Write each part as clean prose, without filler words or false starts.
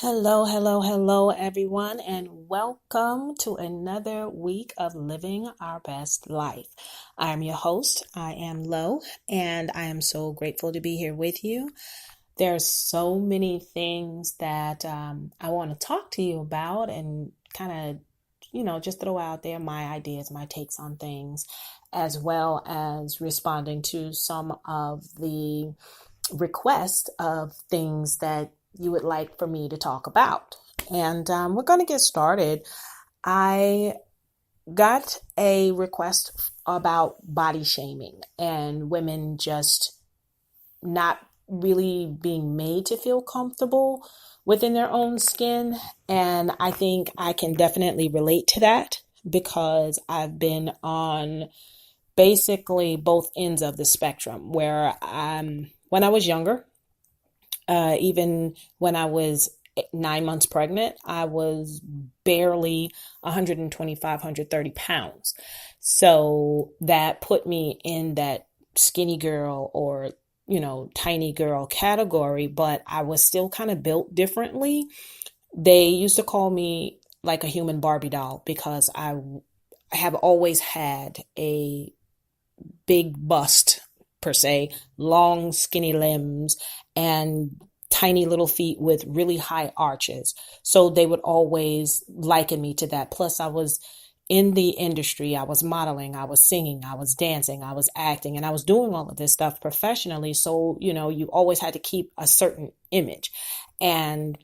Hello, hello, hello, everyone, and welcome to another week of Living Our Best Life. I am your host. I am Lo, and I am so grateful to be here with you. There's so many things that I want to talk to you about and kind of, just throw out there my ideas, my takes on things, as well as responding to some of the request of things that you would like for me to talk about. And we're going to get started. I got a request about body shaming and women just not really being made to feel comfortable within their own skin. And I think I can definitely relate to that because I've been on basically both ends of the spectrum where when I was younger, even when I was 9 months pregnant, I was barely 125, 130 pounds. So that put me in that skinny girl or, tiny girl category, but I was still kind of built differently. They used to call me like a human Barbie doll because I have always had a big bust per se, long skinny limbs and tiny little feet with really high arches. So they would always liken me to that. Plus I was in the industry. I was modeling, I was singing, I was dancing, I was acting, and I was doing all of this stuff professionally. So, you always had to keep a certain image. And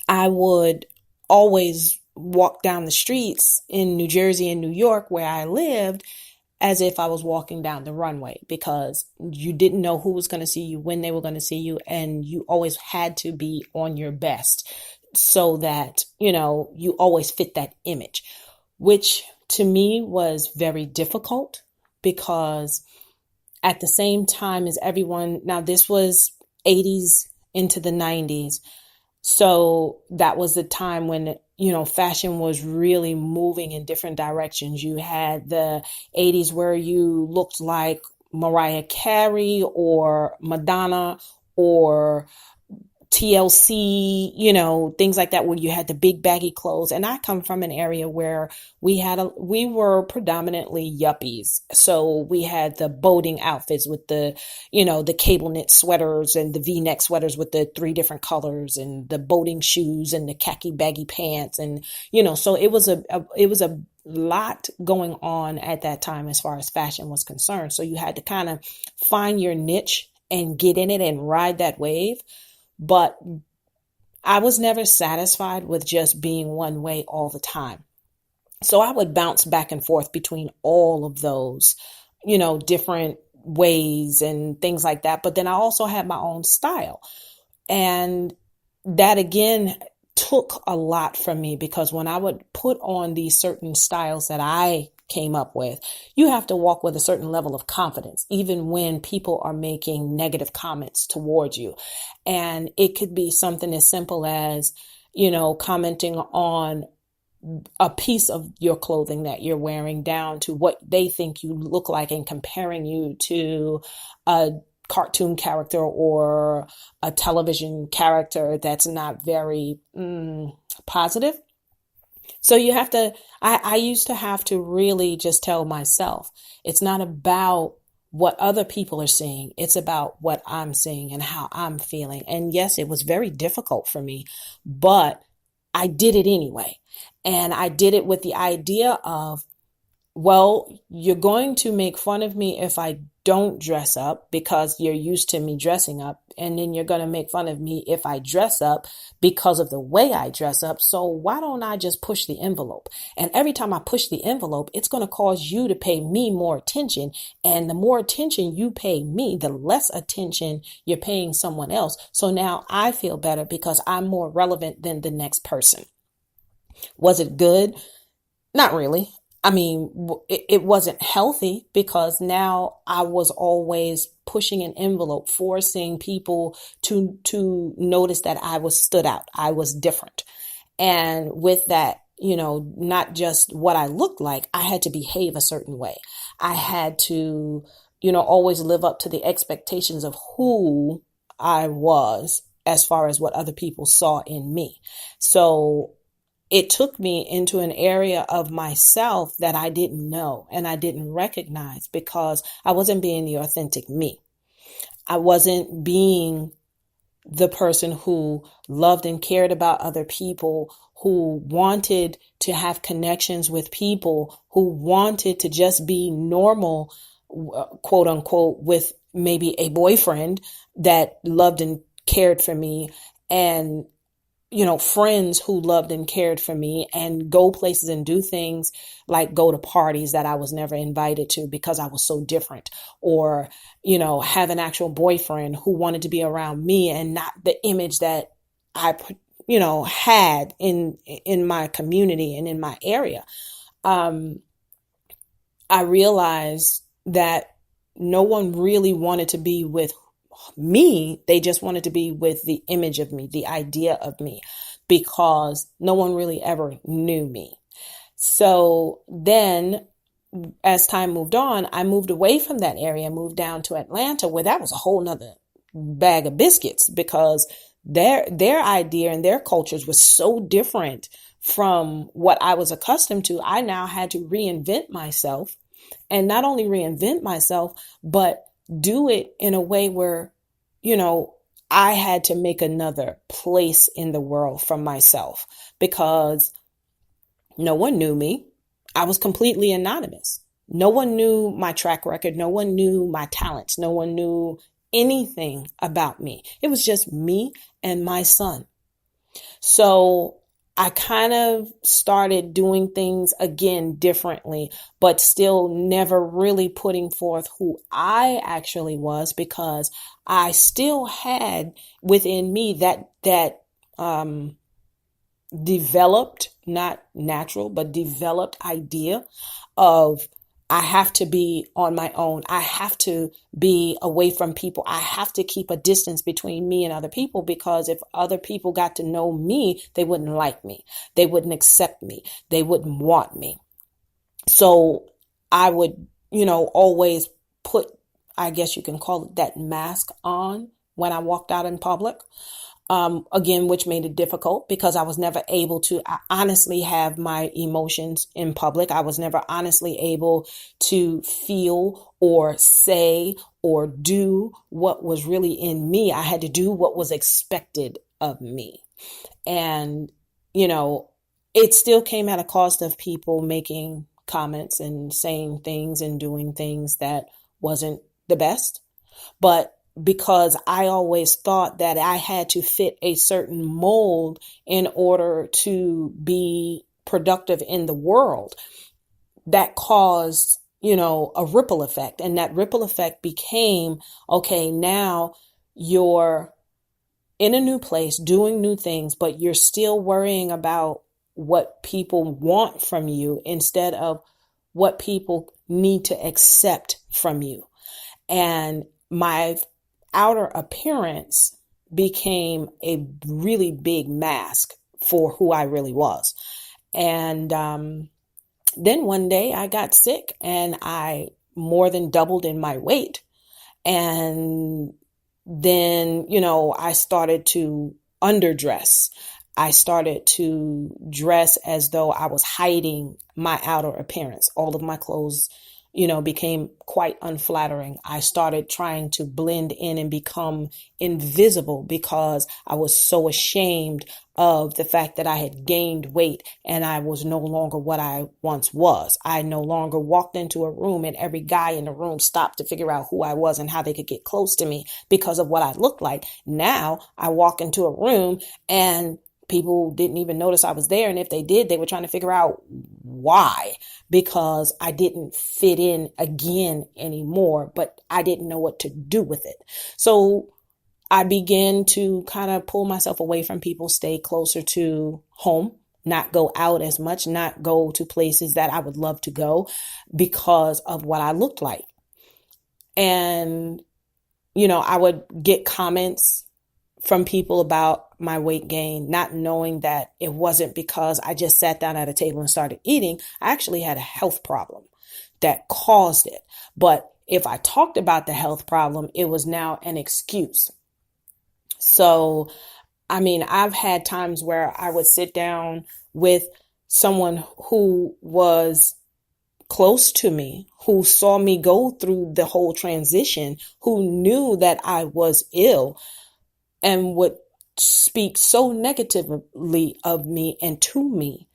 I would always walk down the streets in New Jersey and New York where I lived as if I was walking down the runway because you didn't know who was going to see you, when they were going to see you, and you always had to be on your best so that, you always fit that image, which to me was very difficult because at the same time as everyone, now this was 80s into the 90s. So that was the time when, fashion was really moving in different directions. You had the 80s where you looked like Mariah Carey or Madonna or TLC, things like that, where you had the big baggy clothes. And I come from an area where we were predominantly yuppies. So we had the boating outfits with the cable knit sweaters and the V-neck sweaters with the three different colors and the boating shoes and the khaki baggy pants. And, so it was a lot going on at that time as far as fashion was concerned. So you had to kind of find your niche and get in it and ride that wave. But I was never satisfied with just being one way all the time. So I would bounce back and forth between all of those, different ways and things like that. But then I also had my own style. And that again took a lot from me because when I would put on these certain styles that I came up with, you have to walk with a certain level of confidence, even when people are making negative comments towards you. And it could be something as simple as, commenting on a piece of your clothing that you're wearing down to what they think you look like and comparing you to a cartoon character or a television character that's not very positive. So you have to, I used to have to really just tell myself, it's not about what other people are seeing. It's about what I'm seeing and how I'm feeling. And yes, it was very difficult for me, but I did it anyway. And I did it with the idea of, well, you're going to make fun of me if I don't dress up because you're used to me dressing up. And then you're going to make fun of me if I dress up because of the way I dress up. So why don't I just push the envelope? And every time I push the envelope, it's going to cause you to pay me more attention. And the more attention you pay me, the less attention you're paying someone else. So now I feel better because I'm more relevant than the next person. Was it good? Not really. I mean, it wasn't healthy because now I was always pushing an envelope, forcing people to notice that I was stood out. I was different. And with that, not just what I looked like, I had to behave a certain way. I had to, always live up to the expectations of who I was as far as what other people saw in me. So it took me into an area of myself that I didn't know and I didn't recognize because I wasn't being the authentic me. I wasn't being the person who loved and cared about other people, who wanted to have connections with people, who wanted to just be normal, quote unquote, with maybe a boyfriend that loved and cared for me, and friends who loved and cared for me, and go places and do things like go to parties that I was never invited to because I was so different, or, have an actual boyfriend who wanted to be around me and not the image that I, had in my community and in my area. I realized that no one really wanted to be with me. They just wanted to be with the image of me, the idea of me, because no one really ever knew me. So then as time moved on, I moved away from that area, moved down to Atlanta, where that was a whole nother bag of biscuits, because their idea and their cultures was so different from what I was accustomed to. I now had to reinvent myself, and not only reinvent myself, but do it in a way where, I had to make another place in the world for myself, because no one knew me. I was completely anonymous. No one knew my track record. No one knew my talents. No one knew anything about me. It was just me and my son. So I kind of started doing things again differently, but still never really putting forth who I actually was, because I still had within me that developed, not natural, but developed idea of I have to be on my own. I have to be away from people. I have to keep a distance between me and other people, because if other people got to know me, they wouldn't like me. They wouldn't accept me. They wouldn't want me. So I would, always put, I guess you can call it, that mask on when I walked out in public. Again, which made it difficult because I was never able to honestly have my emotions in public. I was never honestly able to feel or say or do what was really in me. I had to do what was expected of me. And, it still came at a cost of people making comments and saying things and doing things that wasn't the best. But because I always thought that I had to fit a certain mold in order to be productive in the world, that caused, a ripple effect. And that ripple effect became, okay, now you're in a new place doing new things, but you're still worrying about what people want from you instead of what people need to accept from you. And my outer appearance became a really big mask for who I really was. And then one day I got sick and I more than doubled in my weight. And then, I started to underdress. I started to dress as though I was hiding my outer appearance. All of my clothes became quite unflattering. I started trying to blend in and become invisible because I was so ashamed of the fact that I had gained weight and I was no longer what I once was. I no longer walked into a room and every guy in the room stopped to figure out who I was and how they could get close to me because of what I looked like. Now I walk into a room and people didn't even notice I was there. And if they did, they were trying to figure out why, because I didn't fit in again anymore, but I didn't know what to do with it. So I began to kind of pull myself away from people, stay closer to home, not go out as much, not go to places that I would love to go because of what I looked like. And, I would get comments from people about my weight gain, not knowing that it wasn't because I just sat down at a table and started eating. I actually had a health problem that caused it. But if I talked about the health problem, it was now an excuse. So, I mean, I've had times where I would sit down with someone who was close to me, who saw me go through the whole transition, who knew that I was ill, and would speak so negatively of me and to me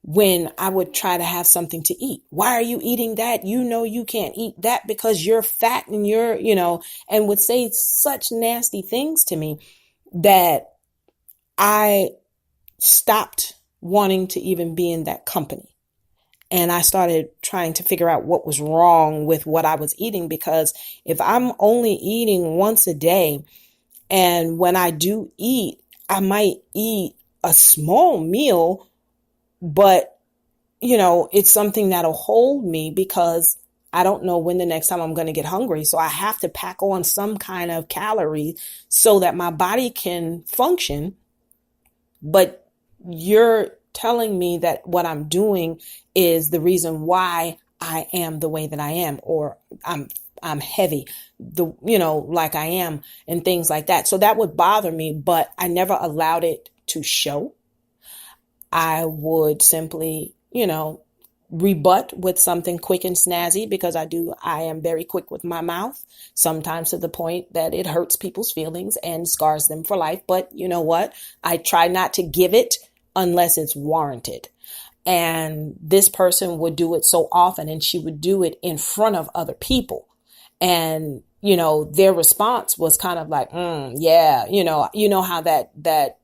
when I would try to have something to eat. Why are you eating that? You know, you can't eat that because you're fat and and would say such nasty things to me that I stopped wanting to even be in that company. And I started trying to figure out what was wrong with what I was eating, because if I'm only eating once a day, and when I do eat, I might eat a small meal, but it's something that'll hold me because I don't know when the next time I'm going to get hungry. So I have to pack on some kind of calorie so that my body can function. But you're telling me that what I'm doing is the reason why I am the way that I am, or I'm heavy, like I am, and things like that. So that would bother me, but I never allowed it to show. I would simply, rebut with something quick and snazzy, because I am very quick with my mouth, sometimes to the point that it hurts people's feelings and scars them for life. But you know what? I try not to give it unless it's warranted. And this person would do it so often, and she would do it in front of other people. And, their response was kind of like, yeah, how that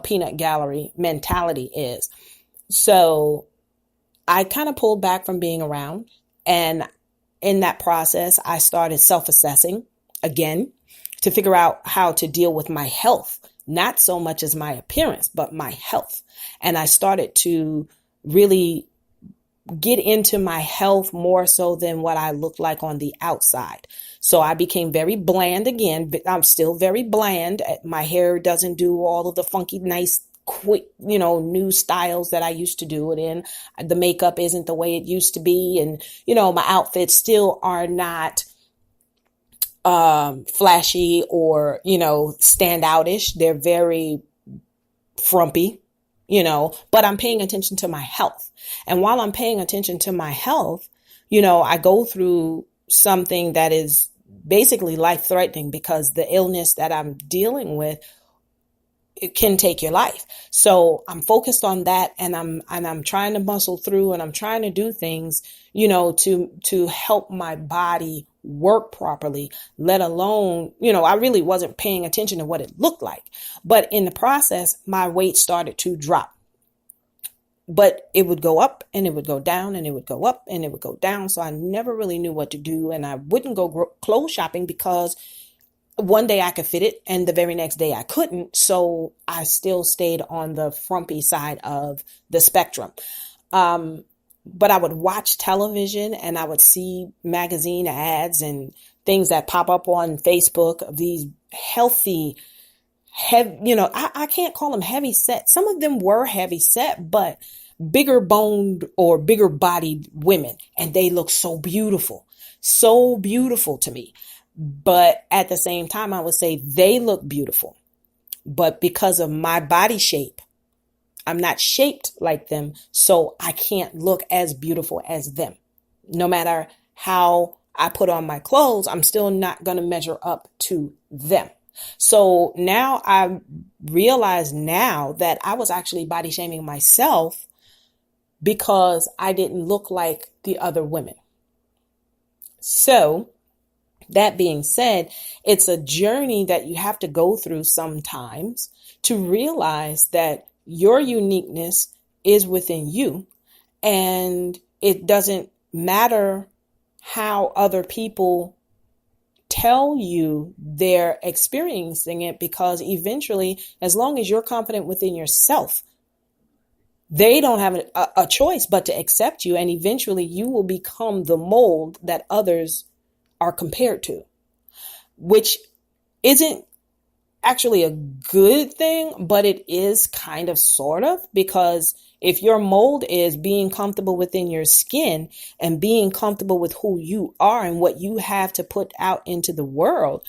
peanut gallery mentality is. So I kind of pulled back from being around. And in that process, I started self-assessing again to figure out how to deal with my health, not so much as my appearance, but my health. And I started to really get into my health more so than what I looked like on the outside. So I became very bland again, but I'm still very bland. My hair doesn't do all of the funky, nice, quick, new styles that I used to do it in. The makeup isn't the way it used to be. And, my outfits still are not flashy or, standoutish. They're very frumpy, but I'm paying attention to my health. And while I'm paying attention to my health, I go through something that is basically life threatening, because the illness that I'm dealing with, it can take your life. So I'm focused on that, and I'm trying to muscle through, and I'm trying to do things, to help my body work properly, let alone, I really wasn't paying attention to what it looked like. But in the process, my weight started to drop. But it would go up and it would go down, and it would go up and it would go down. So I never really knew what to do. And I wouldn't go clothes shopping, because one day I could fit it and the very next day I couldn't. So I still stayed on the frumpy side of the spectrum. But I would watch television, and I would see magazine ads and things that pop up on Facebook of these healthy, I can't call them heavy set. Some of them were heavy set, but bigger boned or bigger bodied women. And they look so beautiful to me. But at the same time, I would say they look beautiful. But because of my body shape, I'm not shaped like them. So I can't look as beautiful as them. No matter how I put on my clothes, I'm still not going to measure up to them. So now I realize now that I was actually body shaming myself because I didn't look like the other women. So that being said, it's a journey that you have to go through sometimes to realize that your uniqueness is within you, and it doesn't matter how other people tell you they're experiencing it, because eventually, as long as you're confident within yourself, they don't have a choice but to accept you. And eventually you will become the mold that others are compared to, which isn't actually a good thing, but it is kind of sort of, because if your mold is being comfortable within your skin and being comfortable with who you are and what you have to put out into the world,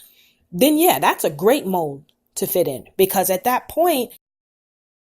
then yeah, that's a great mold to fit in, because at that point,